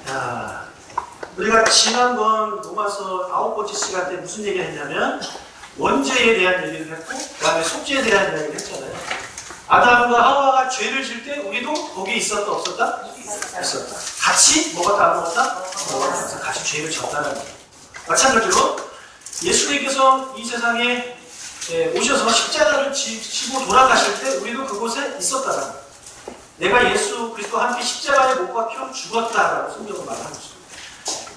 자, 우리가 지난번 로마서 9번째 시간 때 무슨 얘기를 했냐면 원죄에 대한 얘기를 했고 그 다음에 속죄에 대한 이야기를 했잖아요. 아담과 하와가 죄를 질 때 우리도 거기에 있었다 없었다? 있었다. 같이 먹었다 안 먹었다? 먹었다. 같이 죄를 졌다는 거예요. 마찬가지로 예수님께서 이 세상에 오셔서 십자가를 지고 돌아가실 때 우리도 그곳에 있었다는 거예요. 내가 예수 그리스도와 함께 십자가에 못 박혀 죽었다라고 성경은 말하고 있습니다.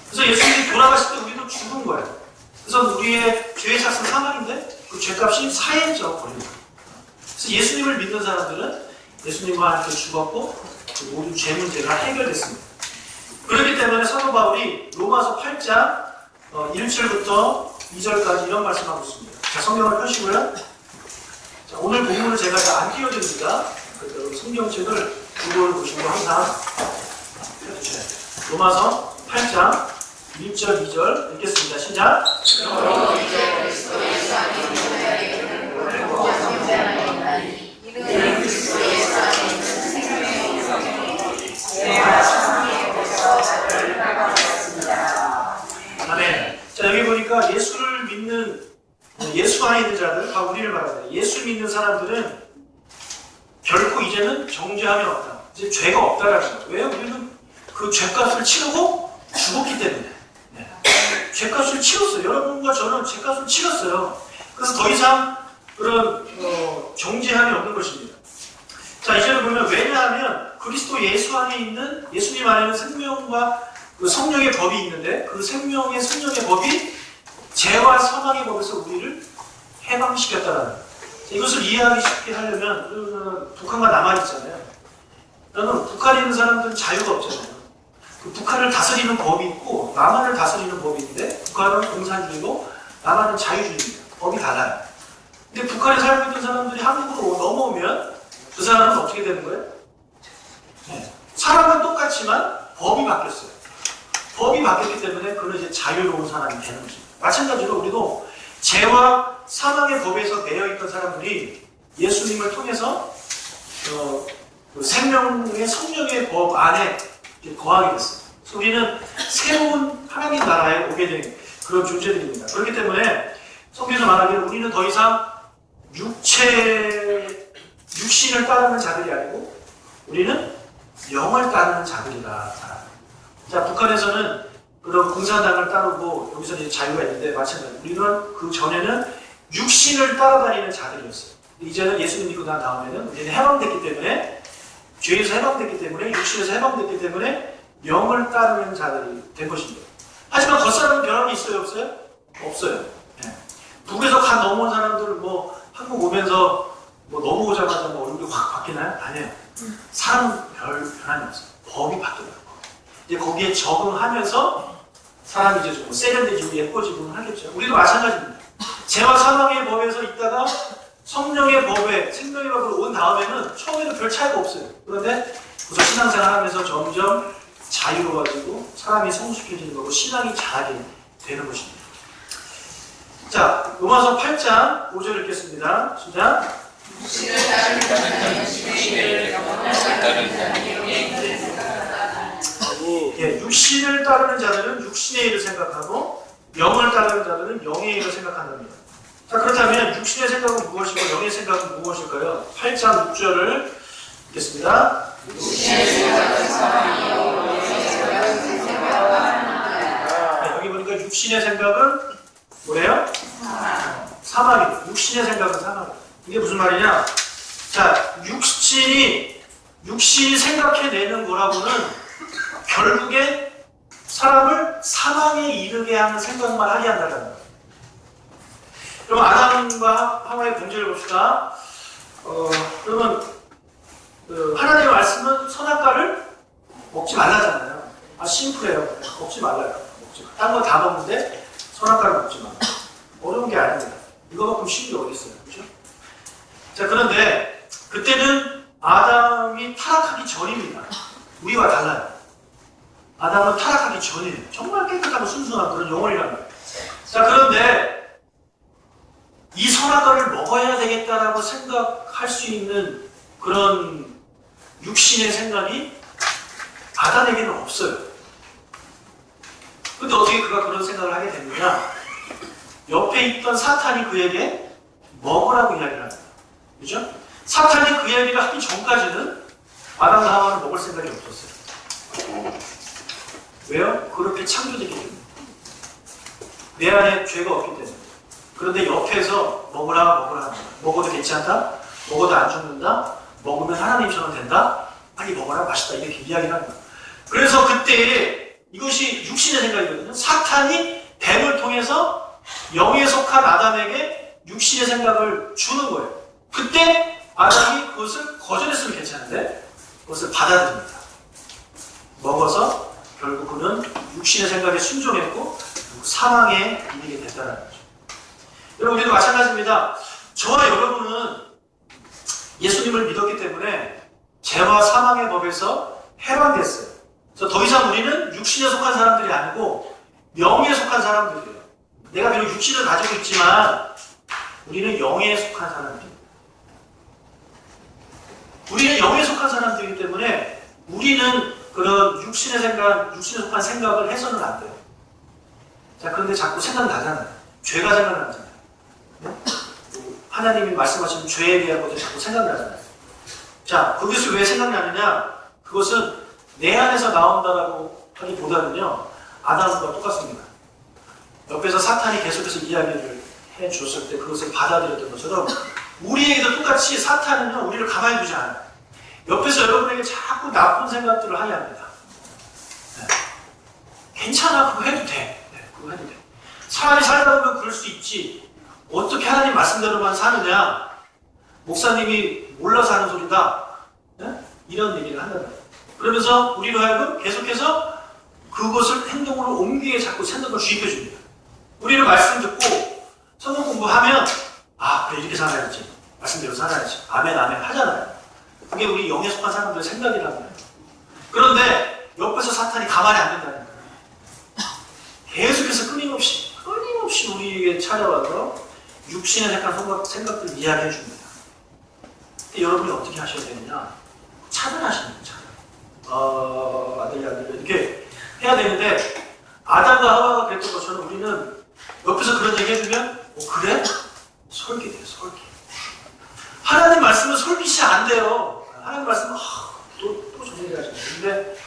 그래서 예수님이 돌아가실 때 우리도 죽은 거예요. 그래서 우리의 죄의 삭은 사망인데 그 죄값이 사해져 버린 거예요. 그래서 예수님을 믿는 사람들은 예수님과 함께 죽었고 그 모든 죄 문제가 해결됐습니다. 그렇기 때문에 사도 바울이 로마서 8장 1절부터 2절까지 이런 말씀하고 있습니다. 자, 성경을 펴시고요. 자, 오늘 본문을 제가 안 띄워드립니다. 성경책을 구글 보시고 항상 펴주셔야 돼요. 로마서 8장 1절 2절 읽겠습니다. 시작. 아멘. 자, 여기 보니까 예수를 믿는 예수 안에 있는 자들, 다 우리를 말합니다. 예수 믿는 사람들은 결코 이제는 정죄함이 없다. 이제 죄가 없다라는 거죠. 왜요? 우리는 그 죄값을 치르고 죽었기 때문에. 네. 죄값을 치렀어요. 여러분과 저는 죄값을 치렀어요. 그래서 더 이상 그런 정죄함이 없는 것입니다. 자, 이제는 보면 왜냐하면 그리스도 예수 안에 있는 예수님 안에는 생명과 그 성령의 법이 있는데 그 생명의 성령의 법이 죄와 사망의 법에서 우리를 해방시켰다는 거예요. 이것을 이해하기 쉽게 하려면 북한과 남한 있잖아요. 그러면 북한에 있는 사람들은 자유가 없잖아요. 그 북한을 다스리는 법이 있고 남한을 다스리는 법이 있는데 북한은 공산주의고 남한은 자유주의입니다. 법이 달라요. 근데 북한에 살고 있는 사람들이 한국으로 넘어오면 그 사람은 어떻게 되는 거예요? 네. 사람은 똑같지만 법이 바뀌었어요. 법이 바뀌었기 때문에 그는 이제 자유로운 사람이 되는 것입니다. 마찬가지로 우리도 죄와 사망의 법에서 매여있던 사람들이 예수님을 통해서 그 생명의 성령의 법 안에 거하게 됐어요. 그래서 우리는 새로운 하나님 나라에 오게 된 그런 존재들입니다. 그렇기 때문에 성경에서 말하기를 우리는 더 이상 육신을 따르는 자들이 아니고 우리는 영을 따르는 자들이다. 자, 북한에서는 그런 공산당을 따르고 여기서 이제 자유가 있는데 마찬가지로 우리는 그 전에는 육신을 따라다니는 자들이었어요. 이제는 예수님 믿고 난 다음에는 우리는 해방됐기 때문에 죄에서 해방됐기 때문에 육신에서 해방됐기 때문에 영을 따르는 자들이 된 것입니다. 하지만 겉사람은 변함이 있어요? 없어요? 없어요. 네. 북에서 간 넘어온 사람들 뭐 한국 오면서 뭐 넘어오자마자 뭐 얼굴이 확 바뀌나요? 아니에요. 사람은 별 변함이 없어요. 법이 바뀌어요. 이제 거기에 적응하면서 사람이 이제 좀 세련되지고 예뻐지고 하겠죠. 우리도 마찬가지입니다. 죄와 사망의 법에서 있다가 성령의 법에 생명의 법으로 온 다음에는 처음에는 별 차이가 없어요. 그런데 그래서 신앙생활 하면서 점점 자유로워지고 사람이 성숙해지는 거고 신앙이 자라게 되는 것입니다. 자, 로마서 8장 5절 읽겠습니다. 시작. 육신을 따르는 자들은 육신의 일을 생각하고 영을 따르는 자들은 영의 일을 생각한답니다. 자, 그렇다면 육신의 생각은 무엇이고 영의 생각은 무엇일까요? 8장 6절을 읽겠습니다. 네, 여기 보니까 육신의 생각은 뭐래요? 사망이에요. 육신의 생각은 사망이에요. 이게 무슨 말이냐? 자, 육신이 생각해내는 거라고는 결국에 사람을 사망에 이르게 하는 생각만 하게 한다는 거예요. 그럼 아담과 하와의 문제를 봅시다. 그러면 하나님의 말씀은 선악과를 먹지 말라잖아요. 아, 심플해요. 먹지 말라요. 딴 거 다 먹는데 선악과를 먹지 마. 어려운 게 아닙니다. 이거만큼 쉬운 게 어디 있어요, 그렇죠? 자, 그런데 그때는 아담이 타락하기 전입니다. 우리와 달라요. 아담은 타락하기 전이에요. 정말 깨끗하고 순수한 그런 영혼이란 말이에요. 자, 그런데 이 선악과를 먹어야 되겠다라고 생각할 수 있는 그런 육신의 생각이 아담에게는 없어요. 근데 어떻게 그가 그런 생각을 하게 됐느냐? 옆에 있던 사탄이 그에게 먹으라고 이야기를 합니다. 그죠? 사탄이 그 이야기를 하기 전까지는 아담과 하와는 먹을 생각이 없었어요. 왜요? 그렇게 창조되기 때문에. 내 안에 죄가 없기 때문에. 그런데 옆에서 먹으라. 먹어도 괜찮다? 먹어도 안 죽는다? 먹으면 하나님처럼 된다? 빨리 먹어라, 맛있다. 이렇게 이야기를 하는 거예요. 그래서 그때 이것이 육신의 생각이거든요. 사탄이 뱀을 통해서 영에 속한 아담에게 육신의 생각을 주는 거예요. 그때 아담이 그것을 거절했으면 괜찮은데 그것을 받아들입니다. 먹어서 결국 그는 육신의 생각에 순종했고 사망에 이르게 됐다는 거죠. 여러분, 우리도 마찬가지입니다. 저와 여러분은 예수님을 믿었기 때문에 죄와 사망의 법에서 해방됐어요. 그래서 더 이상 우리는 육신에 속한 사람들이 아니고 영에 속한 사람들이에요. 내가 비록 육신을 가지고 있지만 우리는 영에 속한 사람들이에요. 우리는 영에 속한 사람들이기 때문에 우리는 그런 육신에 속한 생각을 해서는 안 돼요. 자, 그런데 자꾸 생각나잖아요. 죄가 생각나잖아요. 네? 하나님이 말씀하신 죄에 대한 것도 자꾸 생각나잖아요. 자, 그것이 왜 생각나느냐? 그것은 내 안에서 나온다라고 하기보다는요, 아담과 똑같습니다. 옆에서 사탄이 계속해서 이야기를 해줬을 때 그것을 받아들였던 것처럼 우리에게도 똑같이 사탄은요, 우리를 가만히 두지 않아요. 옆에서 여러분에게 자꾸 나쁜 생각들을 하게 합니다. 네. 괜찮아, 그거 해도 돼. 네, 그거 해도 돼. 사람이 살다 보면 그럴 수 있지. 어떻게 하나님 말씀대로만 사느냐? 목사님이 몰라서 하는 소리다. 네? 이런 얘기를 한단 말이에요. 그러면서 우리로 하여금 계속해서 그것을 행동으로 옮기게 자꾸 생각을 주입해 줍니다. 우리는 말씀 듣고 성경 공부하면 그래, 이렇게 살아야지. 말씀대로 살아야지. 아멘 하잖아요. 그게 우리 영에 속한 사람들의 생각이라고 해요. 그런데 옆에서 사탄이 가만히 안 된다는 거예요. 계속해서 끊임없이 우리에게 찾아와서 육신에 속한 생각들을 이야기해 줍니다. 여러분이 어떻게 하셔야 되느냐? 차단하시는 거예요. 차단. 안 들려. 이렇게 해야 되는데 아담과 하와가 그랬던 것처럼 우리는 옆에서 그런 얘기 해주면 그래? 솔깃해요. 솔깃. 하나님 말씀은 솔깃이 안 돼요. 하나님 말씀은 또 저 얘기 하시네. 근데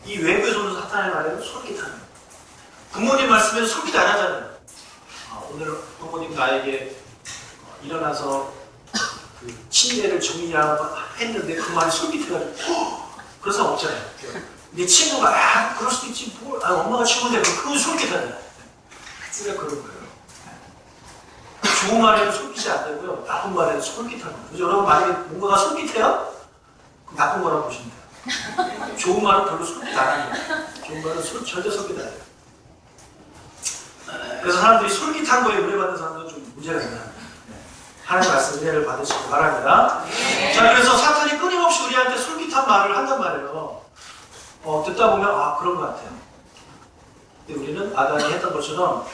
이 외부에서 오는 사탄의 말에는 솔깃하는 거예요. 부모님 말씀에는 솔깃 안 하잖아요. 오늘 부모님 나에게 일어나서 그 침대를 정리하고 했는데 그 말이 솔깃해가지고 그런 사람 없잖아요. 내 친구가 그럴 수도 있지 엄마가 친구인데 그건 솔깃하잖아요. 우리가 그런 거예요. 좋은 말에는 솔깃이 안 되고요. 나쁜 말에는 솔깃하는 거예요. 그래서 여러분 만약에 뭔가가 솔깃해요? 그럼 나쁜 거라고 보시면 돼요. 좋은 말은 별로 솔깃 안 하는 거예요. 좋은 말은 절대 솔깃 안 해요. 그래서 사람들이 솔깃한 거에 의뢰받는 사람들은 좀 문제가 있나. 하나님 말씀 은혜를 받으시기 바랍니다. 자, 그래서 사탄이 끊임없이 우리한테 솔깃한 말을 한단 말이에요. 듣다 보면 그런 것 같아요. 근데 우리는 아담이 했던 것처럼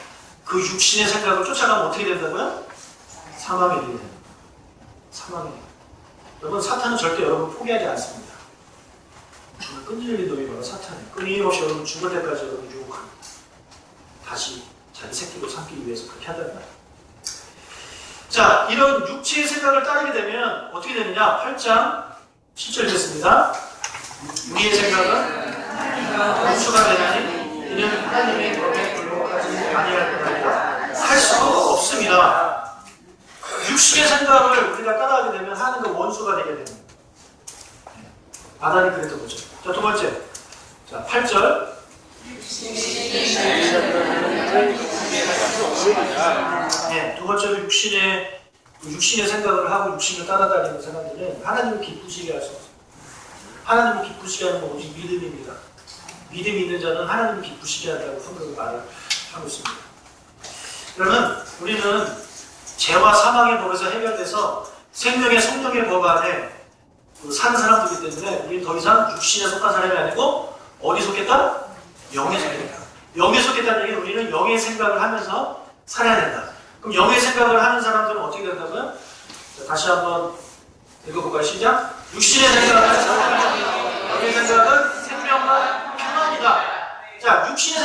그 육신의 생각을 쫓아가면 어떻게 된다고요? 사망에 이르게 됩니다. 사망에. 여러분, 사탄은 절대 여러분 포기하지 않습니다. 끈질긴 놈이 바로 사탄이에요. 끊임없이 여러분 죽을 때까지 여러분 유혹합니다. 다시 자기 새끼로 삼기 위해서 그렇게 한단 말이에요. 자, 이런 육체의 생각을 따르게 되면 어떻게 되느냐? 8장 7절 됐습니다. 우리의 생각은 원수가 되나니 이는 하나님의 법에 굴복하지 아니할 것이라 할 수가 없습니다. 육신의 생각을 우리가 따라하게 되면 하나님과 원수가 되게 됩니다. 아담이 그랬던 거죠. 자, 두 번째. 자, 8절. 네, 두 번째로 육신의 생각을 하고 육신을 따라다니는 사람들은 하나님을 기쁘시게 할 수 없습니다. 하나님을 기쁘시게 하는 건 오직 믿음입니다. 믿음이 있는 자는 하나님을 기쁘시게 한다고 성경은 말을 하고 있습니다. 그러면 우리는 죄와 사망의 법에서 해결돼서 생명의 성령의 법 안에 사는 사람들이기 때문에 우리는 더 이상 육신에 속한 사람이 아니고 어디 속했다? 영에 속했다. 영에 속했다는 얘기는 우리는 영의 생각을 하면서 살아야 된다. 그럼 영의 생각을 하는 사람들은 어떻게 된다고요? 자, 다시 한번 읽어볼까요? 시작! 육신의 생각은 영의 생각은 생명과 평안이다. 자, 육신의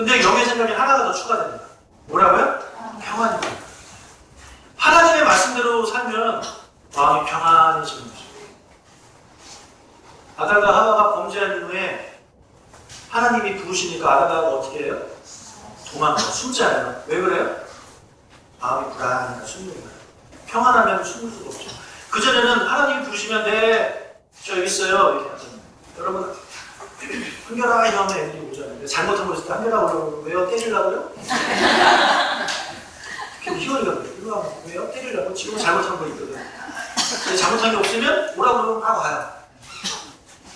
근데 영의 생각에 하나가 더 추가됩니다. 뭐라고요? 평안입니다. 하나님의 말씀대로 살면 마음이 평안해지는 거죠. 아담과 하와가 범죄한 이후에 하나님이 부르시니까 아담과 어떻게 해요? 도망가요. 숨지 않아요. 왜 그래요? 마음이 불안하니까 숨는 거예요. 평안하면 숨을 수가 없죠. 그전에는 하나님이 부르시면 네, 저 여기 있어요. 이렇게 하잖아요. 여러분, 한결아 이러면 애들이 오잖아요. 잘못한 거 있을 때 한결아 오라고 왜요? 때리려고요? 근데 희원이가 그래요. 이리 와. 왜요? 때리려고? 지금 잘못한 거 있거든. 근데 잘못한 게 없으면 오라고 그러면 하고 가요.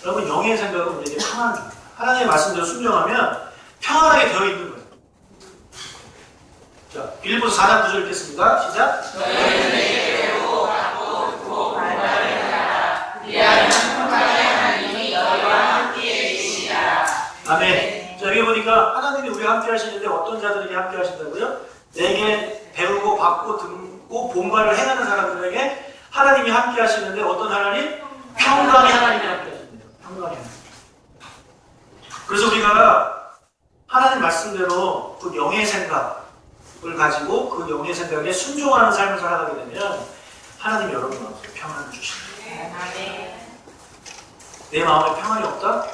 여러분, 영의 생각은 우리에게 평안을 줍니다. 하나님의 말씀대로 순종하면 평안하게 되어 있는 거예요. 자, 빌립보서 4장 9절 읽겠습니다. 시작. 아멘. 자, 여기 보니까 하나님이 우리와 함께 하시는데 어떤 자들에게 함께 하신다고요? 내게 배우고 받고 듣고 본받을 행하는 사람들에게 하나님이 함께 하시는데 어떤 하나님? 평강의 하나님이 함께 하십니다. 평강의 하나님. 그래서 우리가 하나님 말씀대로 그 영의 생각을 가지고 그 영의 생각에 순종하는 삶을 살아가게 되면 하나님이 여러분 마음에 평안을 주십니다. 내 마음에 평안이 없다?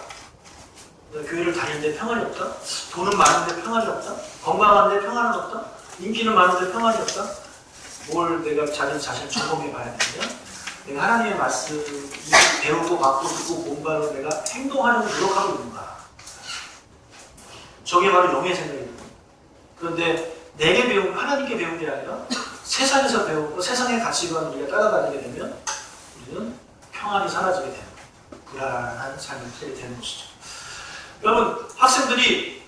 교회를 다니는데 평안이 없다? 돈은 많은데 평안이 없다? 건강한데 평안은 없다? 인기는 많은데 평안이 없다? 뭘 내가 자신 점검해 봐야 되냐? 내가 하나님의 말씀 배우고 받고 듣고 본바로 내가 행동하려고 노력하고 있는가? 저게 바로 영의 생각입니다. 그런데 내게 배운, 하나님께 배운 게 아니라 세상에서 배우고 세상의 가치관을 우리가 따라다니게 되면 우리는 평안이 사라지게 됩니다. 불안한 삶을 살게 되는 것이죠. 여러분, 학생들이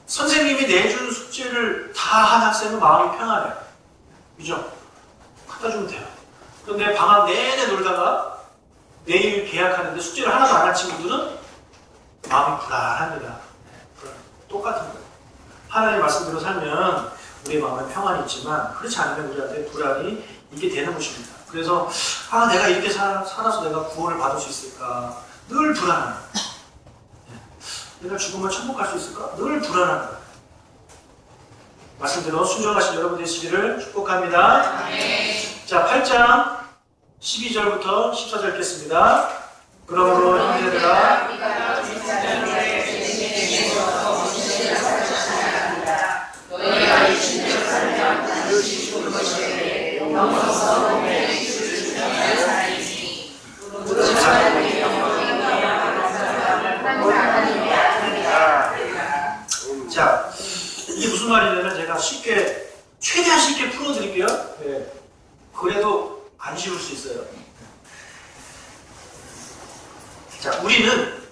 선생님이 내준 숙제를 다 한 학생은 마음이 평안해요. 그죠? 갖다 주면 돼요. 그런데 방학 내내 놀다가 내일 계약하는데 숙제를 하나도 안 한 친구들은 마음이 불안합니다. 똑같은 거예요. 하나님의 말씀대로 살면 우리의 마음에 평안이 있지만 그렇지 않으면 우리한테 불안이 있게 되는 것입니다. 그래서 내가 이렇게 살아서 내가 구원을 받을 수 있을까? 늘 불안합니다. 내가 죽으면 천국 갈 수 있을까? 늘 불안합니다. 말씀대로 순종하신 여러분 되시기를 축복합니다. 자, 8장 12절부터 14절 읽겠습니다. 그러므로 형제들아 너희가 이 신을 살면 반드시 죽는 것이되 영원서 몸에 주를 주는 사람이니 무릇 자, 이게 무슨 말이냐면 제가 최대한 쉽게 풀어드릴게요. 네. 그래도 안 쉬울 수 있어요. 자, 우리는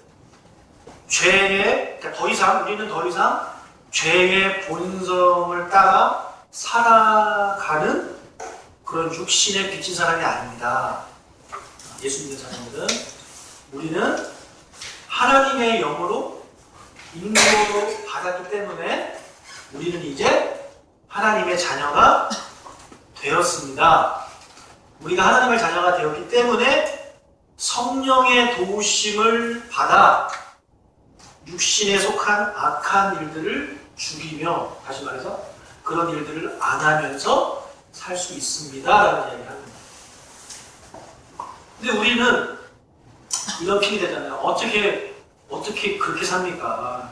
우리는 더 이상 죄의 본성을 따라 살아가는 그런 육신에 비친 사람이 아닙니다. 예수 믿는 사람들은 우리는 하나님의 영으로 인도를 받았기 때문에 우리는 이제 하나님의 자녀가 되었습니다. 우리가 하나님의 자녀가 되었기 때문에 성령의 도우심을 받아 육신에 속한 악한 일들을 죽이며, 다시 말해서 그런 일들을 안 하면서 살 수 있습니다 라는 이야기를 합니다. 근데 우리는 이런 핑이 되잖아요. 어떻게 그렇게 삽니까?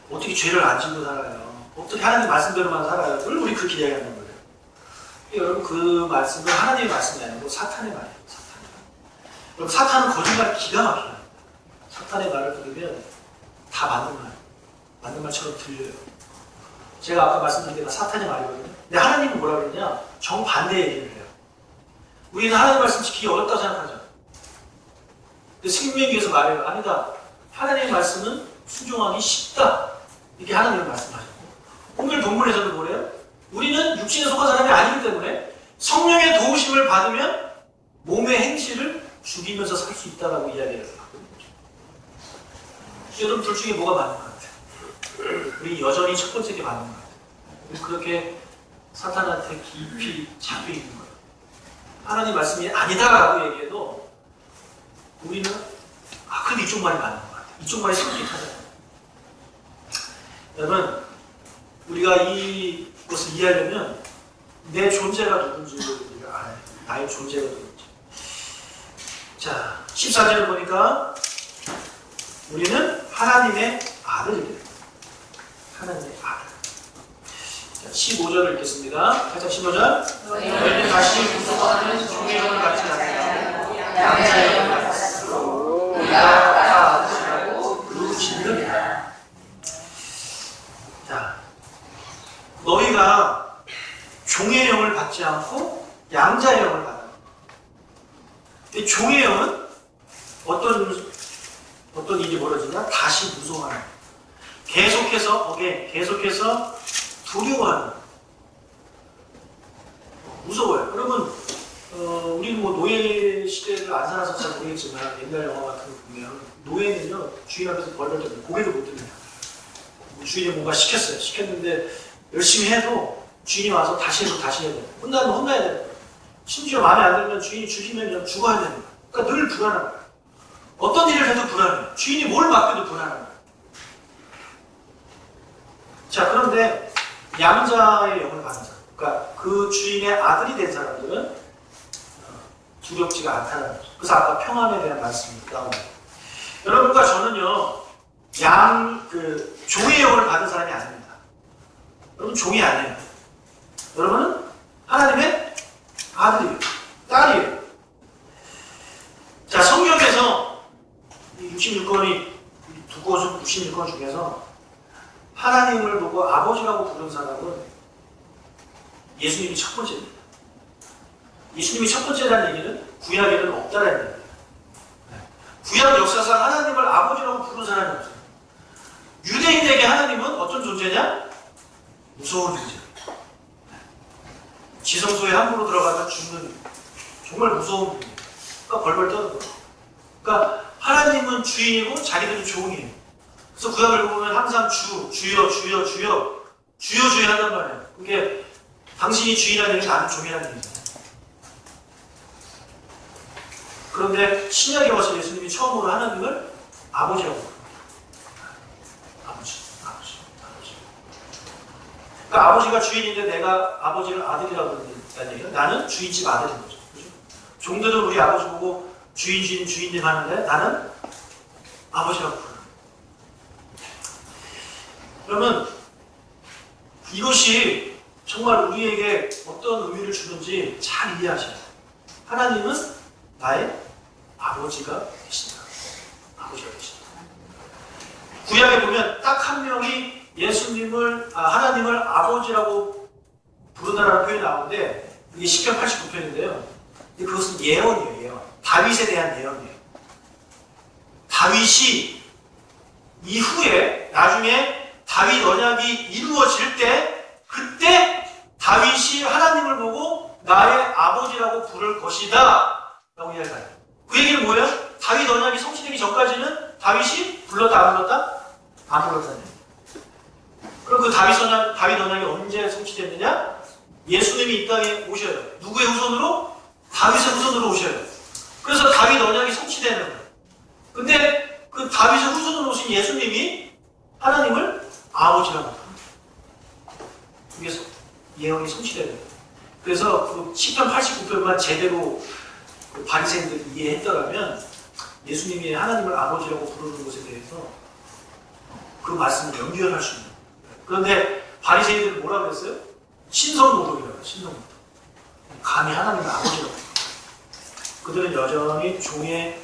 어떻게 죄를 안 지고 살아요? 어떻게 하나님 말씀대로만 살아요? 늘 우리 그렇게 이야기하는 거예요. 여러분, 그 말씀은 하나님의 말씀이 아니고 사탄의 말이에요. 사탄의 말. 여러분, 사탄은 거짓말 기가 막혀요. 사탄의 말을 들으면 다 맞는 말처럼 들려요. 제가 아까 말씀드린 게 다 사탄의 말이거든요. 근데 하나님은 뭐라 그러냐? 정반대 얘기를 해요. 우리는 하나님 말씀 지키기 어렵다고 생각하죠. 근데 생명기에서 말해요. 아니다. 하나님의 말씀은 순종하기 쉽다. 이렇게 하나님의 말씀하셨고, 오늘 본문에서도 뭐래요? 우리는 육신에 속한 사람이 아니기 때문에 성령의 도우심을 받으면 몸의 행실을 죽이면서 살 수 있다라고 이야기를 하거든요. 여러분, 둘 중에 뭐가 맞는 것 같아요? 우리 여전히 첫 번째 게 맞는 것 같아요. 그렇게 사탄한테 깊이 잡혀 있는 거예요. 하나님 말씀이 아니다라고 얘기해도 우리는 근데 이쪽 말이 맞는 것 같아요. 이쪽 말이 솔직하잖아요. 여러분, 우리가 이것을 이해하려면 내 존재가 누군지를 우리가 알아야 돼요. 나의 존재가 누군지. 자, 14절을 보니까 우리는 하나님의 아들이래요. 하나님의 아들. 자, 15절을 읽겠습니다. 살짝 15절. 너희는 다시 무서워하는 종의 영을 갖지 않으라. 양자의 영을 갖으므로 우리가 다 아들이라고 부르시느니라. 자, 너희가 종의 영을 받지 않고 양자의 영을 받아. 이 종의 영은 어떤 일이 벌어지냐? 다시 무서워하는. 계속해서 두려워하는. 무서워요. 여러분, 우리는 뭐 노예 시대를 안 살아서 잘 모르겠지만 옛날 영화 같은 거 보면 노예는요, 주인 앞에서 벌벌 떨고 고개도 못 듭니다. 주인이 뭔가 시켰는데 열심히 해도 주인이 와서 다시 해야 돼요. 혼나면 혼나야 돼요. 심지어 마음에 안 들면 주인이 죽이면 그냥 죽어야 됩니다. 그러니까 늘 불안한 거예요. 어떤 일을 해도 불안해요. 주인이 뭘 맡겨도 불안한 거예요. 자, 그런데 양자의 영을 받은 사람, 그러니까 그 주인의 아들이 된 사람들은 두렵지가 않다는 거죠. 그래서 아까 평안에 대한 말씀이 나옵니다. 여러분과 저는요, 종의 영을 받은 사람이 아닙니다. 여러분, 종이 아니에요. 여러분은 하나님의 아들이에요. 딸이에요. 자, 성경에서 66권이 두꺼워서 66권 중에서 하나님을 보고 아버지라고 부른 사람은 예수님이 첫 번째입니다. 예수님이 첫 번째라는 얘기는 구약에는 없다라는 얘기예요. 구약 역사상 하나님을 아버지라고 부른 사람이 없어요. 유대인에게 하나님은 어떤 존재냐? 무서운 존재. 지성소에 함부로 들어가면 죽는 정말 무서운 분이에요. 그러니까 벌벌 떠는 거예요. 그러니까 하나님은 주인이고 자기들은 종이에요. 그래서 구약을 보면 항상 주여 한단 말이에요. 그게 당신이 주인이라는 얘기는 나는 종이라는 얘기잖아요. 그런데 신약에 와서 예수님이 처음으로 하나님을 아버지라고 부르는 아버지. 그러니까 아버지가 주인인데 내가 아버지를 아들이라고 부른다는 얘기는 나는 주인집 아들인 거죠. 그죠? 종들은 우리 아버지 보고 주인님 하는데 나는 아버지라고 부르는. 그러면 이것이 정말 우리에게 어떤 의미를 주는지 잘 이해하셔야 돼요. 하나님은 나의 아버지가 되신다. 아버지가 되신다. 구약에 보면 딱 한 명이 하나님을 아버지라고 부르다라는 표현이 나오는데 이게 시편 89편인데요. 그것은 예언이에요. 예언. 다윗에 대한 예언이에요. 다윗이 이후에 나중에 다윗 언약이 이루어질 때 그때 다윗이 하나님을 보고 나의 아버지라고 부를 것이다 라고 이야기해요. 그 얘기는 뭐예요? 다윗 언약이 성취되기 전까지는 다윗이 불렀다 안 불렀다? 안 불렀다는 얘기예요. 그럼 그 다윗 언약이 언제 성취됐느냐? 예수님이 이 땅에 오셔요. 누구의 후손으로? 다윗의 후손으로 오셔요. 그래서 다윗 언약이 성취되는 거예요. 근데 그 다윗의 후손으로 오신 예수님이 하나님을 아버지라고 합니다. 그래서 예언이 성취되는 거예요. 그래서 그 시편 89편만 제대로 그 바리새인들이 이해했더라면 예수님이 하나님을 아버지라고 부르는 것에 대해서 그 말씀을 연결할 수 있는 거예요. 그런데 바리새인들은 뭐라고 했어요? 신성모독이라고 해요. 신성모독. 감히 하나님을 아버지라고 해요. 그들은 여전히 종의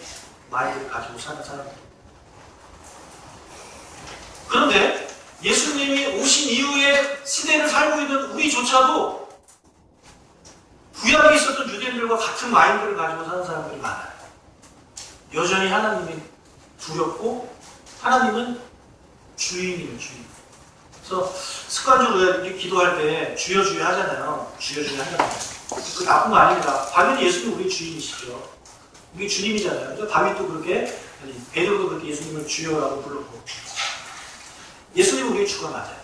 마인드를 가지고 사는 사람들. 그런데 예수님이 오신 이후에 시대를 살고 있는 우리조차도 구약에 있었던 유대인들과 같은 마인드를 가지고 사는 사람들이 많아요. 여전히 하나님이 두렵고 하나님은 주인이에요. 주인. 그래서 습관적으로 이렇게 기도할 때 주여 주여 하잖아요. 주여 주여 하잖아요. 그 나쁜 거 아닙니다. 당연히 예수님 우리 주인이시죠. 우리 주님이잖아요. 그래서 다윗도 그렇게, 베드로도 그렇게 예수님을 주여라고 불렀고. 예수님은 우리의 주가 맞아요.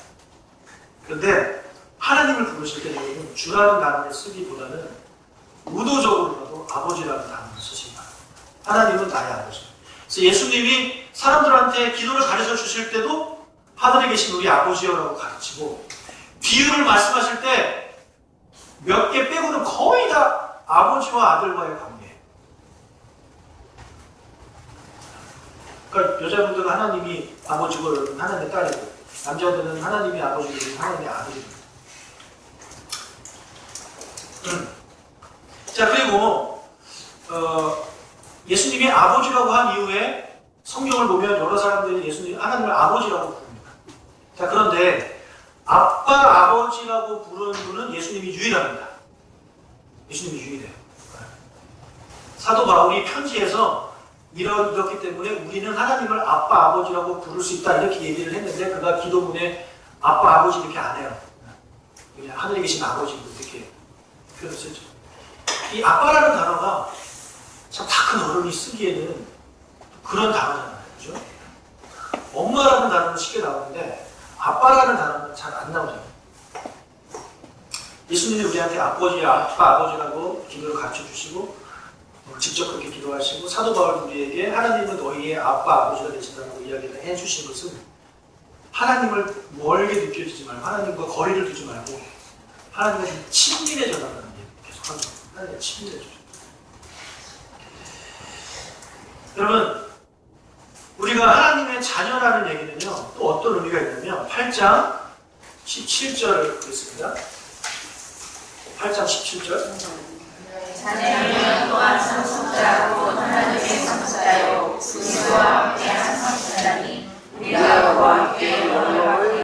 그런데 하나님을 부르실 때 여러분 주라는 단어를 쓰기보다는 의도적으로라도 아버지라는 단어를 쓰시기 바랍니다. 하나님은 나의 아버지. 그래서 예수님이 사람들한테 기도를 가르쳐 주실 때도 하늘에 계신 우리 아버지여라고 가르치고, 비유를 말씀하실 때 몇 개 빼고는 거의 다 아버지와 아들과의 관계예요. 그러니까 여자분들은 하나님이 아버지고 여러분 하나님의 딸이고, 남자들은 하나님이 아버지고 하나님의 아들이고. 자, 그리고 예수님이 아버지라고 한 이후에 성경을 보면 여러 사람들이 예수님 하나님을 아버지라고 부릅니다. 자, 그런데 아빠, 아버지라고 부르는 분은 예수님이 유일합니다. 예수님이 유일해요. 사도 바울이 편지에서 이렇기 때문에 우리는 하나님을 아빠, 아버지라고 부를 수 있다 이렇게 얘기를 했는데, 그가 기도문에 아빠, 아버지 이렇게 안 해요. 그냥 하늘에 계신 아버지 이렇게 표현을 쓰죠. 이 아빠라는 단어가 참 다 큰 어른이 쓰기에는 그런 단어잖아요. 그죠? 엄마라는 단어는 쉽게 나오는데 아빠라는 단어는 잘 안 나오잖아요. 예수님이 우리한테 아빠, 아버지라고 기도를 가르쳐주시고 직접 그렇게 기도하시고, 사도 바울 우리에게 하나님은 너희의 아빠, 아버지가 되신다고 이야기를 해주신 것은 하나님을 멀게 느껴지지 말고 하나님과 거리를 두지 말고 하나님과 좀 친밀해져라는 얘기 계속 하죠. 하나님과 친밀해져. 여러분, 우리가 하나님의 자녀라는 얘기는요, 또 어떤 의미가 있냐면 8장 17절을 보겠습니다. 8장 17절. 자녀는 또한 상속자고 하나님의 상속자요 그리스도와 함께 한 상속자니 우리가 그와 함께 영광을